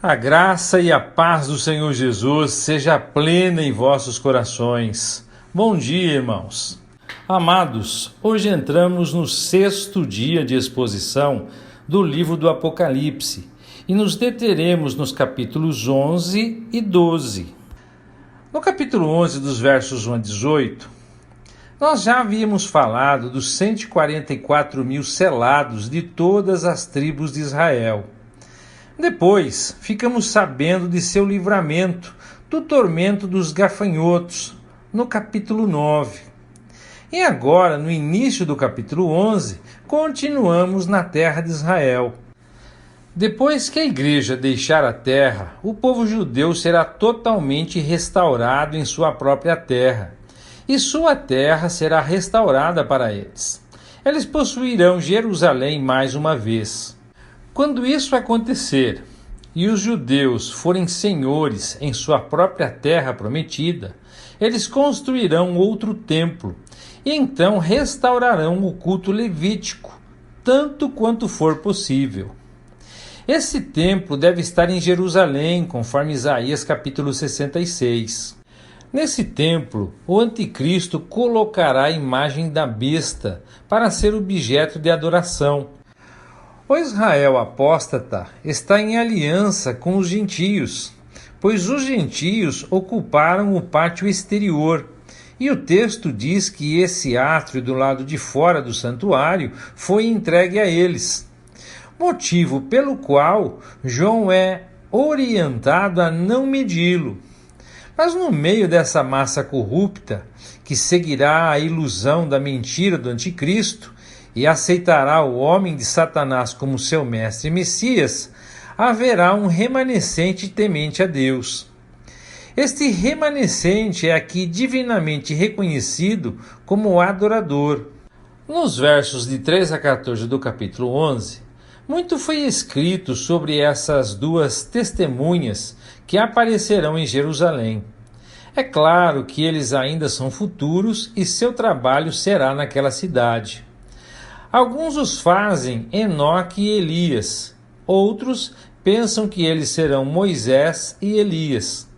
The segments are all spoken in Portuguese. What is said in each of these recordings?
A graça e a paz do Senhor Jesus seja plena em vossos corações. Bom dia, irmãos. Amados, hoje entramos no 6º dia de exposição do livro do Apocalipse e nos deteremos nos capítulos 11 e 12. No capítulo 11, dos versos 1 a 18, nós já havíamos falado dos 144 mil selados de todas as tribos de Israel. Depois, ficamos sabendo de seu livramento do tormento dos gafanhotos, no capítulo 9. E agora, no início do capítulo 11, continuamos na terra de Israel. Depois que a igreja deixar a terra, o povo judeu será totalmente restaurado em sua própria terra, e sua terra será restaurada para eles. Eles possuirão Jerusalém mais uma vez. Quando isso acontecer e os judeus forem senhores em sua própria terra prometida, eles construirão outro templo e então restaurarão o culto levítico, tanto quanto for possível. Esse templo deve estar em Jerusalém, conforme Isaías capítulo 66. Nesse templo, o anticristo colocará a imagem da besta para ser objeto de adoração. O Israel apóstata está em aliança com os gentios, pois os gentios ocuparam o pátio exterior, e o texto diz que esse átrio do lado de fora do santuário foi entregue a eles, motivo pelo qual João é orientado a não medi-lo. Mas no meio dessa massa corrupta, que seguirá a ilusão da mentira do anticristo, e aceitará o homem de Satanás como seu mestre e Messias, haverá um remanescente temente a Deus. Este remanescente é aqui divinamente reconhecido como adorador. Nos versos de 3 a 14 do capítulo 11, muito foi escrito sobre essas duas testemunhas que aparecerão em Jerusalém. É claro que eles ainda são futuros e seu trabalho será naquela cidade. Alguns os fazem Enoque e Elias, outros pensam que eles serão Moisés e Elias.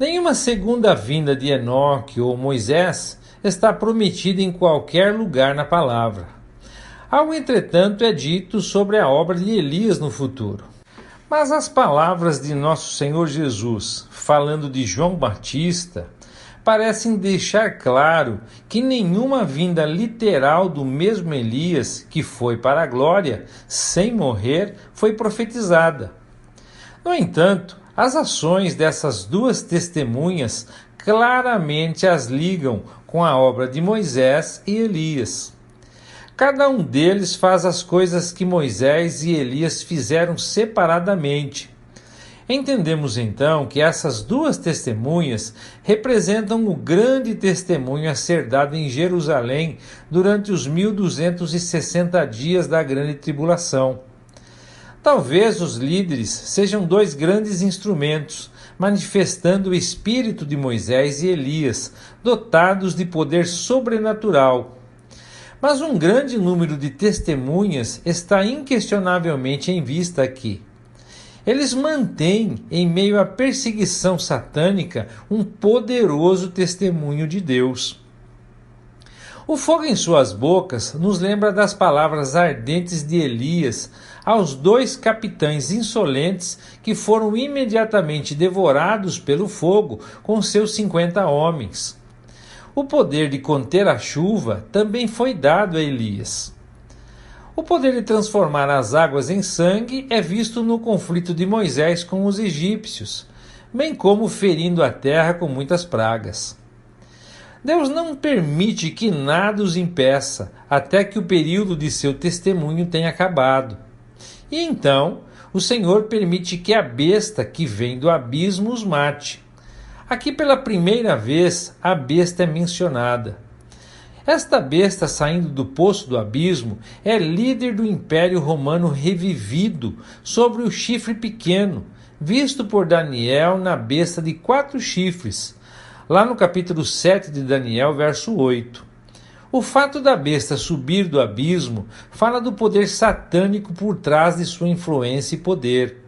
Nenhuma segunda vinda de Enoque ou Moisés está prometida em qualquer lugar na palavra. Algo, entretanto, é dito sobre a obra de Elias no futuro. Mas as palavras de nosso Senhor Jesus, falando de João Batista, parecem deixar claro que nenhuma vinda literal do mesmo Elias, que foi para a glória, sem morrer, foi profetizada. No entanto, as ações dessas duas testemunhas claramente as ligam com a obra de Moisés e Elias. Cada um deles faz as coisas que Moisés e Elias fizeram separadamente. Entendemos então que essas duas testemunhas representam o grande testemunho a ser dado em Jerusalém durante os 1260 dias da grande tribulação. Talvez os líderes sejam dois grandes instrumentos, manifestando o espírito de Moisés e Elias, dotados de poder sobrenatural. Mas um grande número de testemunhas está inquestionavelmente em vista aqui. Eles mantêm, em meio à perseguição satânica, um poderoso testemunho de Deus. O fogo em suas bocas nos lembra das palavras ardentes de Elias aos dois capitães insolentes que foram imediatamente devorados pelo fogo com seus 50 homens. O poder de conter a chuva também foi dado a Elias. O poder de transformar as águas em sangue é visto no conflito de Moisés com os egípcios, bem como ferindo a terra com muitas pragas. Deus não permite que nada os impeça até que o período de seu testemunho tenha acabado. E então, o Senhor permite que a besta que vem do abismo os mate. Aqui pela primeira vez, a besta é mencionada. Esta besta saindo do poço do abismo é líder do Império Romano revivido sobre o chifre pequeno, visto por Daniel na besta de 4 chifres, lá no capítulo 7 de Daniel, verso 8. O fato da besta subir do abismo fala do poder satânico por trás de sua influência e poder.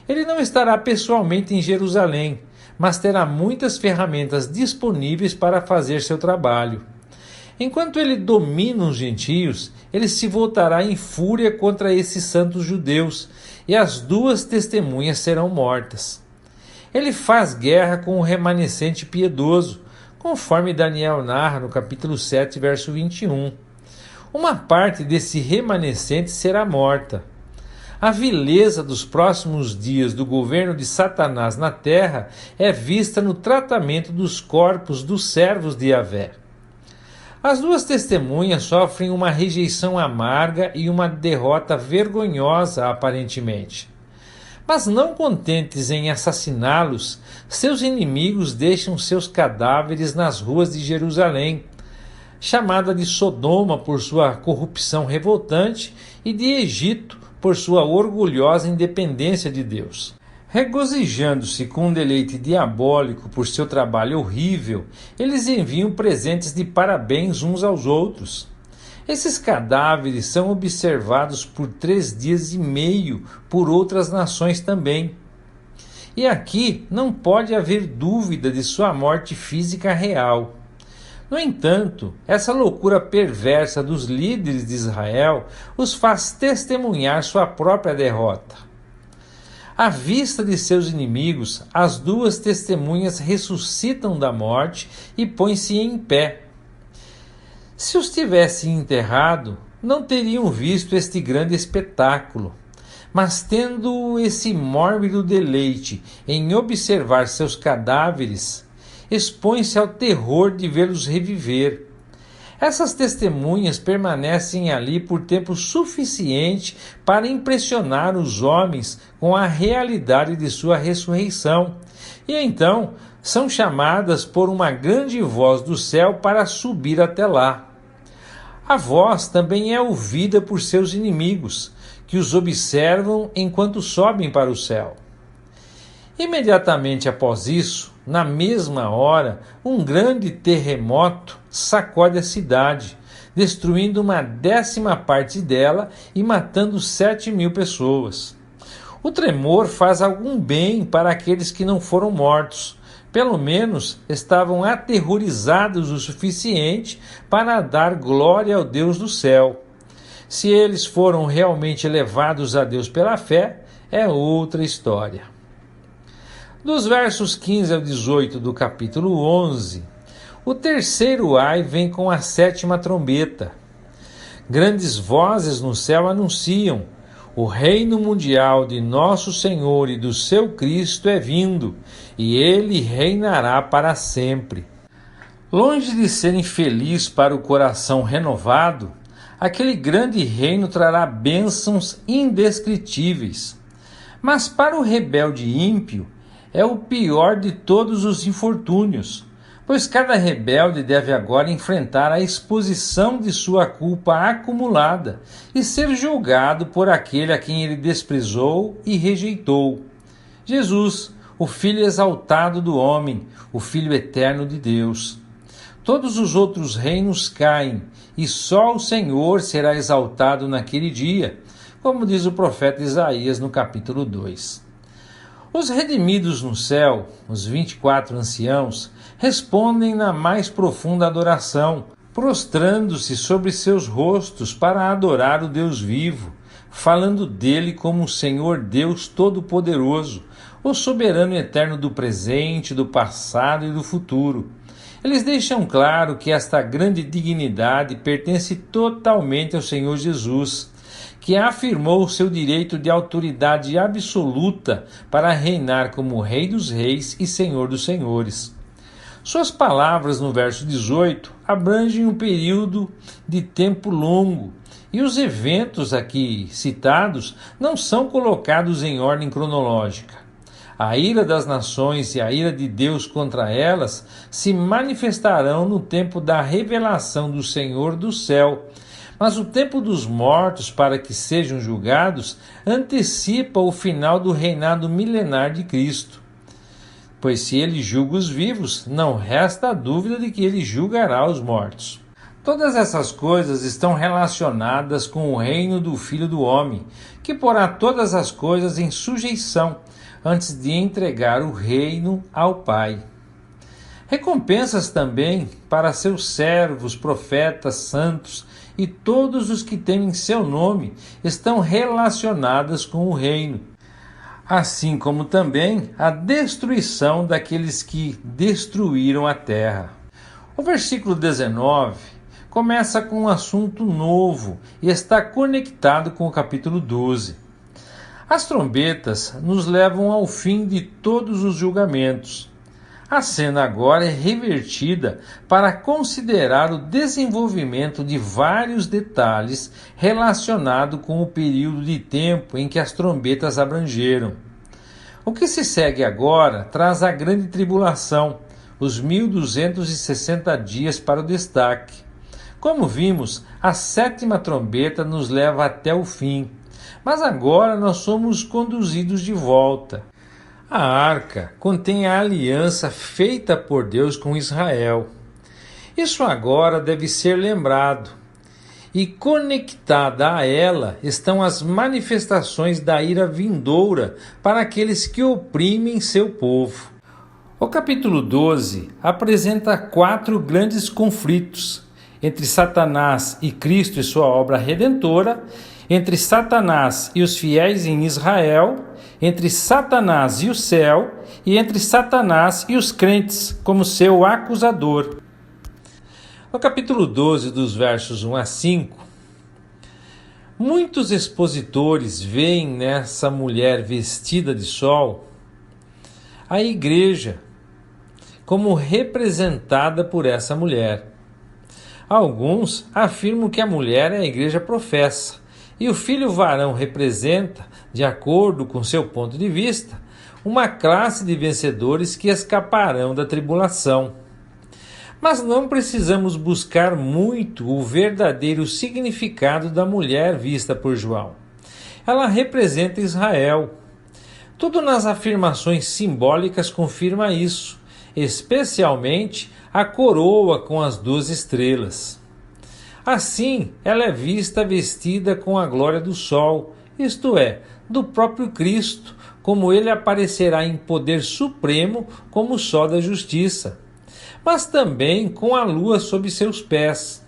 Ele não estará pessoalmente em Jerusalém, mas terá muitas ferramentas disponíveis para fazer seu trabalho. Enquanto ele domina os gentios, ele se voltará em fúria contra esses santos judeus, e as duas testemunhas serão mortas. Ele faz guerra com o remanescente piedoso, conforme Daniel narra no capítulo 7, verso 21. Uma parte desse remanescente será morta. A vileza dos próximos dias do governo de Satanás na terra é vista no tratamento dos corpos dos servos de Yahvé. As duas testemunhas sofrem uma rejeição amarga e uma derrota vergonhosa, aparentemente. Mas não contentes em assassiná-los, seus inimigos deixam seus cadáveres nas ruas de Jerusalém, chamada de Sodoma por sua corrupção revoltante e de Egito por sua orgulhosa independência de Deus. Regozijando-se com um deleite diabólico por seu trabalho horrível, eles enviam presentes de parabéns uns aos outros. Esses cadáveres são observados por 3 dias e meio por outras nações também. E aqui não pode haver dúvida de sua morte física real. No entanto, essa loucura perversa dos líderes de Israel os faz testemunhar sua própria derrota. À vista de seus inimigos, as duas testemunhas ressuscitam da morte e põem-se em pé. Se os tivessem enterrado, não teriam visto este grande espetáculo, mas tendo esse mórbido deleite em observar seus cadáveres, expõe-se ao terror de vê-los reviver. Essas testemunhas permanecem ali por tempo suficiente para impressionar os homens com a realidade de sua ressurreição, e então são chamadas por uma grande voz do céu para subir até lá. A voz também é ouvida por seus inimigos, que os observam enquanto sobem para o céu. Imediatamente após isso, na mesma hora, um grande terremoto sacode a cidade, destruindo uma 10ª parte dela e matando 7.000 pessoas. O tremor faz algum bem para aqueles que não foram mortos. Pelo menos estavam aterrorizados o suficiente para dar glória ao Deus do céu. Se eles foram realmente levados a Deus pela fé, é outra história. Dos versos 15 ao 18 do capítulo 11, o terceiro ai vem com a 7ª trombeta. Grandes vozes no céu anunciam: o reino mundial de nosso Senhor e do seu Cristo é vindo, e ele reinará para sempre. Longe de ser infeliz para o coração renovado, aquele grande reino trará bênçãos indescritíveis. Mas para o rebelde ímpio, é o pior de todos os infortúnios, pois cada rebelde deve agora enfrentar a exposição de sua culpa acumulada e ser julgado por aquele a quem ele desprezou e rejeitou: Jesus, o Filho exaltado do homem, o Filho eterno de Deus. Todos os outros reinos caem, e só o Senhor será exaltado naquele dia, como diz o profeta Isaías no capítulo 2. Os redimidos no céu, os 24 anciãos, respondem na mais profunda adoração, prostrando-se sobre seus rostos para adorar o Deus vivo, falando dele como o Senhor Deus Todo-Poderoso, o soberano eterno do presente, do passado e do futuro. Eles deixam claro que esta grande dignidade pertence totalmente ao Senhor Jesus, que afirmou o seu direito de autoridade absoluta para reinar como Rei dos Reis e Senhor dos Senhores. Suas palavras no verso 18 abrangem um período de tempo longo, e os eventos aqui citados não são colocados em ordem cronológica. A ira das nações e a ira de Deus contra elas se manifestarão no tempo da revelação do Senhor do céu, mas o tempo dos mortos para que sejam julgados antecipa o final do reinado milenar de Cristo. Pois se ele julga os vivos, não resta a dúvida de que ele julgará os mortos. Todas essas coisas estão relacionadas com o reino do Filho do Homem, que porá todas as coisas em sujeição, antes de entregar o reino ao Pai. Recompensas também para seus servos, profetas, santos e todos os que temem seu nome estão relacionadas com o reino, assim como também a destruição daqueles que destruíram a terra. O versículo 19 começa com um assunto novo e está conectado com o capítulo 12. As trombetas nos levam ao fim de todos os julgamentos. A cena agora é revertida para considerar o desenvolvimento de vários detalhes relacionados com o período de tempo em que as trombetas abrangeram. O que se segue agora traz a grande tribulação, os 1260 dias para o destaque. Como vimos, a sétima trombeta nos leva até o fim, mas agora nós somos conduzidos de volta. A arca contém a aliança feita por Deus com Israel. Isso agora deve ser lembrado. E conectada a ela estão as manifestações da ira vindoura para aqueles que oprimem seu povo. O capítulo 12 apresenta 4 grandes conflitos entre Satanás e Cristo e sua obra redentora, entre Satanás e os fiéis em Israel, entre Satanás e o céu, e entre Satanás e os crentes como seu acusador. No capítulo 12, dos versos 1 a 5, muitos expositores veem nessa mulher vestida de sol a igreja como representada por essa mulher. Alguns afirmam que a mulher é a igreja professa e o filho varão representa, de acordo com seu ponto de vista, uma classe de vencedores que escaparão da tribulação. Mas não precisamos buscar muito o verdadeiro significado da mulher vista por João. Ela representa Israel. Tudo nas afirmações simbólicas confirma isso, especialmente a coroa com as 12 estrelas. Assim, ela é vista vestida com a glória do sol, isto é, do próprio Cristo, como ele aparecerá em poder supremo como o sol da justiça, mas também com a lua sob seus pés.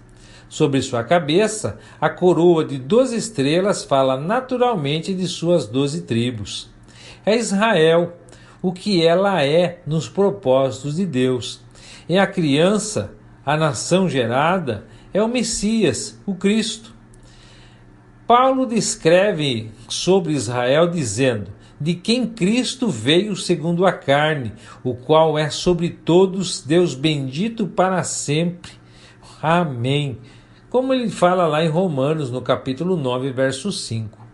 Sobre sua cabeça, a coroa de 12 estrelas fala naturalmente de suas 12 tribos. É Israel, o que ela é nos propósitos de Deus. É a criança, a nação gerada, é o Messias, o Cristo. Paulo descreve sobre Israel dizendo: de quem Cristo veio segundo a carne, o qual é sobre todos Deus bendito para sempre. Amém. Como ele fala lá em Romanos, no capítulo 9, verso 5.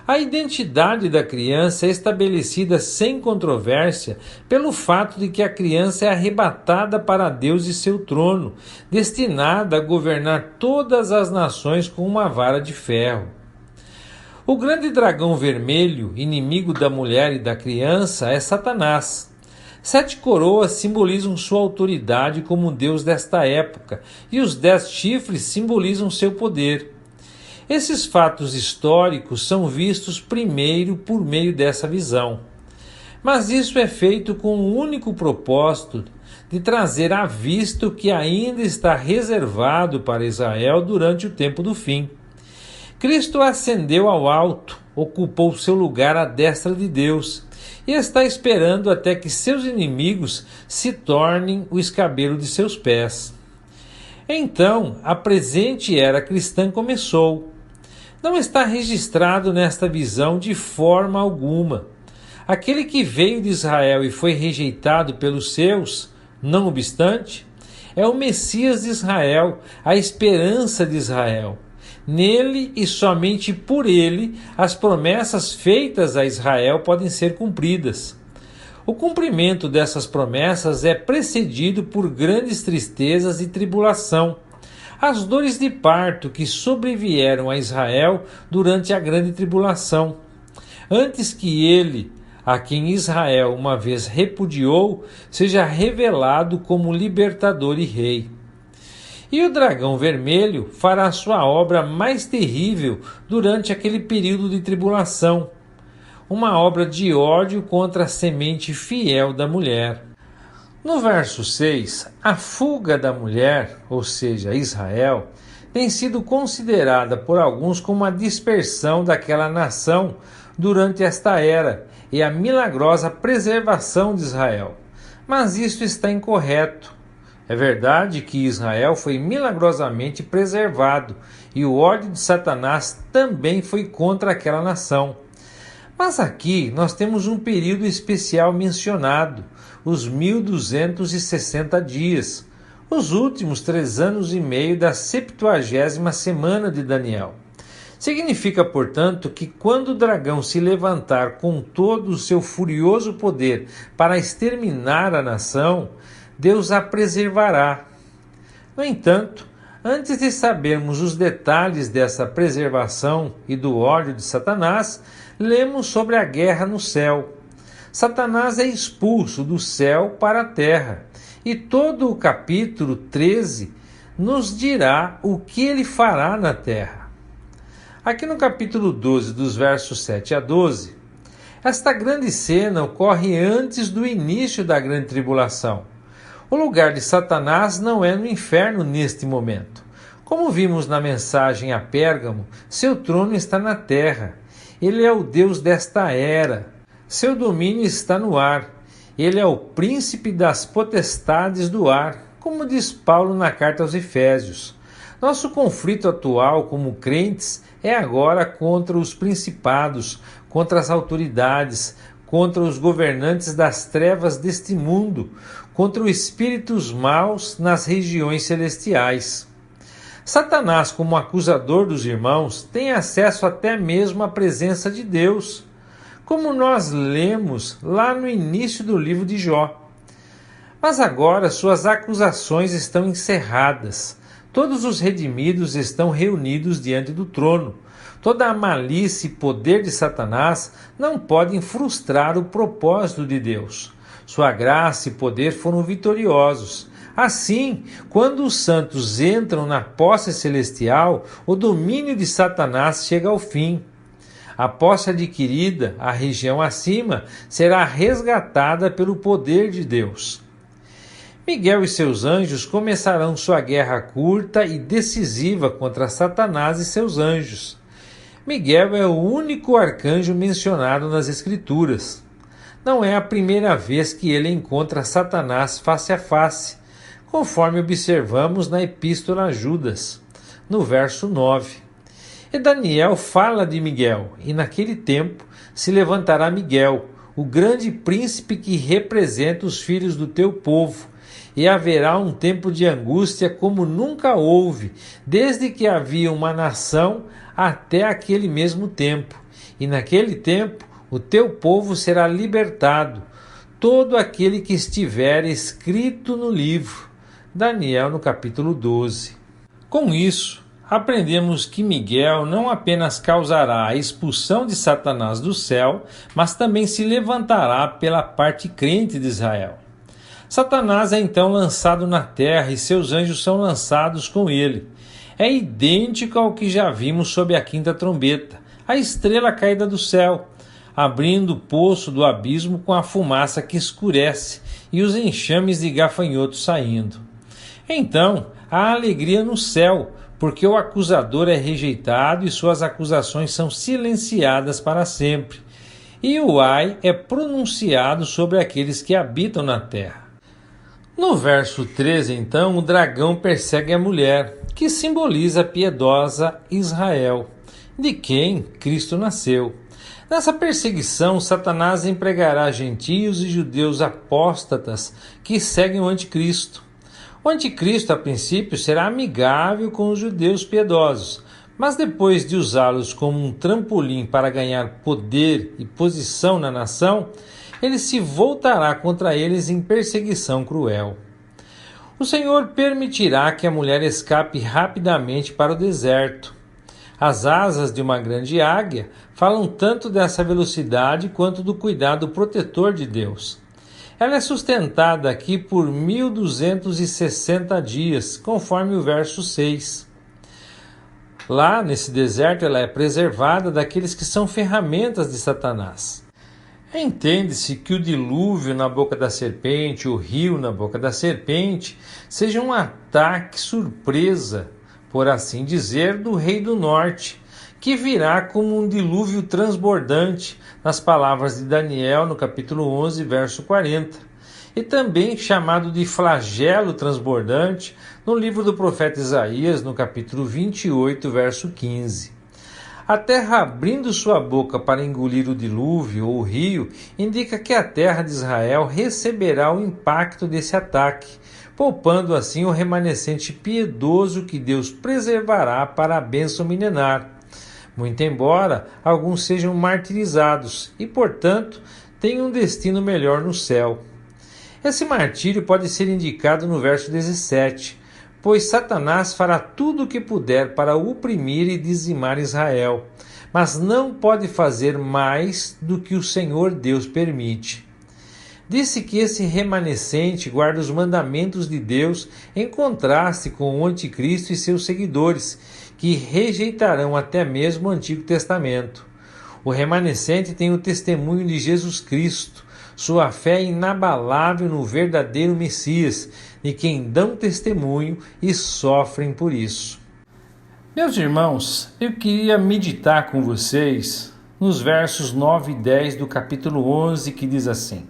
A identidade da criança é estabelecida sem controvérsia pelo fato de que a criança é arrebatada para Deus e seu trono, destinada a governar todas as nações com uma vara de ferro. O grande dragão vermelho, inimigo da mulher e da criança, é Satanás. 7 coroas simbolizam sua autoridade como Deus desta época, e os 10 chifres simbolizam seu poder. Esses fatos históricos são vistos primeiro por meio dessa visão. Mas isso é feito com o único propósito de trazer à vista o que ainda está reservado para Israel durante o tempo do fim. Cristo ascendeu ao alto, ocupou seu lugar à destra de Deus e está esperando até que seus inimigos se tornem o escabelo de seus pés. Então, a presente era cristã começou. Não está registrado nesta visão de forma alguma. Aquele que veio de Israel e foi rejeitado pelos seus, não obstante, é o Messias de Israel, a esperança de Israel. Nele e somente por ele, as promessas feitas a Israel podem ser cumpridas. O cumprimento dessas promessas é precedido por grandes tristezas e tribulação. As dores de parto que sobrevieram a Israel durante a grande tribulação, antes que ele, a quem Israel uma vez repudiou, seja revelado como libertador e rei. E o dragão vermelho fará sua obra mais terrível durante aquele período de tribulação, uma obra de ódio contra a semente fiel da mulher. No verso 6, a fuga da mulher, ou seja, Israel, tem sido considerada por alguns como a dispersão daquela nação durante esta era e a milagrosa preservação de Israel. Mas isso está incorreto. É verdade que Israel foi milagrosamente preservado e o ódio de Satanás também foi contra aquela nação. Mas aqui nós temos um período especial mencionado, os 1260 dias, os últimos 3 anos e meio da 70ª semana de Daniel. Significa, portanto, que quando o dragão se levantar com todo o seu furioso poder para exterminar a nação, Deus a preservará. No entanto, antes de sabermos os detalhes dessa preservação e do ódio de Satanás, lemos sobre a guerra no céu. Satanás é expulso do céu para a terra, e todo o capítulo 13 nos dirá o que ele fará na terra. Aqui no capítulo 12, dos versos 7 a 12, esta grande cena ocorre antes do início da grande tribulação. O lugar de Satanás não é no inferno neste momento. Como vimos na mensagem a Pérgamo, seu trono está na terra. Ele é o Deus desta era. Seu domínio está no ar. Ele é o príncipe das potestades do ar, como diz Paulo na carta aos Efésios. Nosso conflito atual como crentes é agora contra os principados, contra as autoridades, contra os governantes das trevas deste mundo, contra os espíritos maus nas regiões celestiais. Satanás, como acusador dos irmãos, tem acesso até mesmo à presença de Deus, como nós lemos lá no início do livro de Jó. Mas agora suas acusações estão encerradas. Todos os redimidos estão reunidos diante do trono. Toda a malícia e poder de Satanás não podem frustrar o propósito de Deus. Sua graça e poder foram vitoriosos. Assim, quando os santos entram na posse celestial, o domínio de Satanás chega ao fim. A posse adquirida, a região acima, será resgatada pelo poder de Deus. Miguel e seus anjos começarão sua guerra curta e decisiva contra Satanás e seus anjos. Miguel é o único arcanjo mencionado nas Escrituras. Não é a primeira vez que ele encontra Satanás face a face, conforme observamos na Epístola a Judas, no verso 9. E Daniel fala de Miguel, e naquele tempo se levantará Miguel, o grande príncipe que representa os filhos do teu povo, e haverá um tempo de angústia como nunca houve, desde que havia uma nação até aquele mesmo tempo. E naquele tempo o teu povo será libertado, todo aquele que estiver escrito no livro. Daniel no capítulo 12. Com isso, aprendemos que Miguel não apenas causará a expulsão de Satanás do céu, mas também se levantará pela parte crente de Israel. Satanás é então lançado na terra e seus anjos são lançados com ele. É idêntico ao que já vimos sob a quinta trombeta, a estrela caída do céu, abrindo o poço do abismo com a fumaça que escurece e os enxames de gafanhotos saindo. Então, há alegria no céu, porque o acusador é rejeitado e suas acusações são silenciadas para sempre. E o ai é pronunciado sobre aqueles que habitam na terra. No verso 13, então, o dragão persegue a mulher, que simboliza a piedosa Israel, de quem Cristo nasceu. Nessa perseguição, Satanás empregará gentios e judeus apóstatas que seguem o anticristo. O anticristo, a princípio, será amigável com os judeus piedosos, mas depois de usá-los como um trampolim para ganhar poder e posição na nação, ele se voltará contra eles em perseguição cruel. O Senhor permitirá que a mulher escape rapidamente para o deserto. As asas de uma grande águia falam tanto dessa velocidade quanto do cuidado protetor de Deus. Ela é sustentada aqui por 1260 dias, conforme o verso 6. Lá, nesse deserto, ela é preservada daqueles que são ferramentas de Satanás. Entende-se que o dilúvio na boca da serpente, o rio na boca da serpente, seja um ataque surpresa, por assim dizer, do rei do norte, que virá como um dilúvio transbordante, nas palavras de Daniel, no capítulo 11, verso 40. E também chamado de flagelo transbordante, no livro do profeta Isaías, no capítulo 28, verso 15. A terra abrindo sua boca para engolir o dilúvio ou o rio, indica que a terra de Israel receberá o impacto desse ataque, poupando assim o remanescente piedoso que Deus preservará para a bênção milenar. Muito embora alguns sejam martirizados e, portanto, tenham um destino melhor no céu. Esse martírio pode ser indicado no verso 17, pois Satanás fará tudo o que puder para oprimir e dizimar Israel, mas não pode fazer mais do que o Senhor Deus permite. Disse que esse remanescente guarda os mandamentos de Deus em contraste com o anticristo e seus seguidores, que rejeitarão até mesmo o Antigo Testamento. O remanescente tem o testemunho de Jesus Cristo, sua fé inabalável no verdadeiro Messias, de quem dão testemunho e sofrem por isso. Meus irmãos, eu queria meditar com vocês nos versos 9 e 10 do capítulo 11, que diz assim: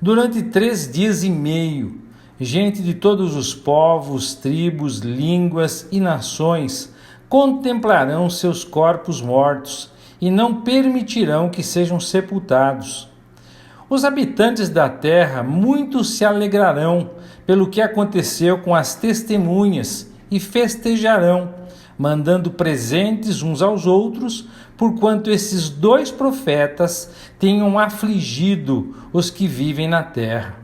Durante 3 dias e meio, gente de todos os povos, tribos, línguas e nações contemplarão seus corpos mortos e não permitirão que sejam sepultados. Os habitantes da terra muito se alegrarão pelo que aconteceu com as testemunhas e festejarão, mandando presentes uns aos outros, porquanto esses 2 profetas tenham afligido os que vivem na terra.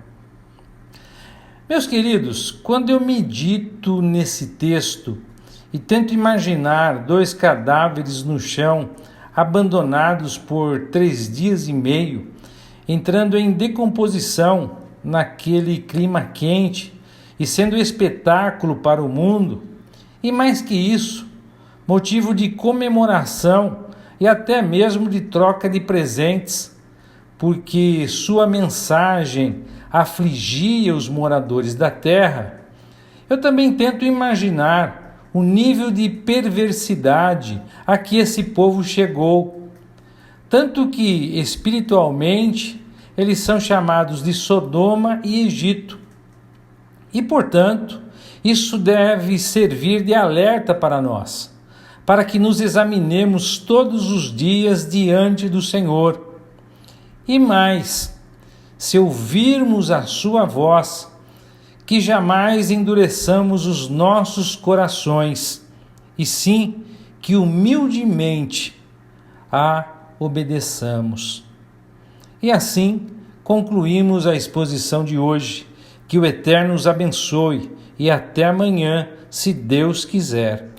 Meus queridos, quando eu medito nesse texto e tento imaginar 2 cadáveres no chão, abandonados por 3 dias e meio, entrando em decomposição naquele clima quente e sendo espetáculo para o mundo, e mais que isso, motivo de comemoração e até mesmo de troca de presentes, porque sua mensagem afligia os moradores da terra, eu também tento imaginar o nível de perversidade a que esse povo chegou, tanto que, espiritualmente, eles são chamados de Sodoma e Egito. E, portanto, isso deve servir de alerta para nós, para que nos examinemos todos os dias diante do Senhor. E mais, se ouvirmos a sua voz, que jamais endureçamos os nossos corações, e sim que humildemente a obedeçamos. E assim concluímos a exposição de hoje. Que o Eterno os abençoe e até amanhã, se Deus quiser.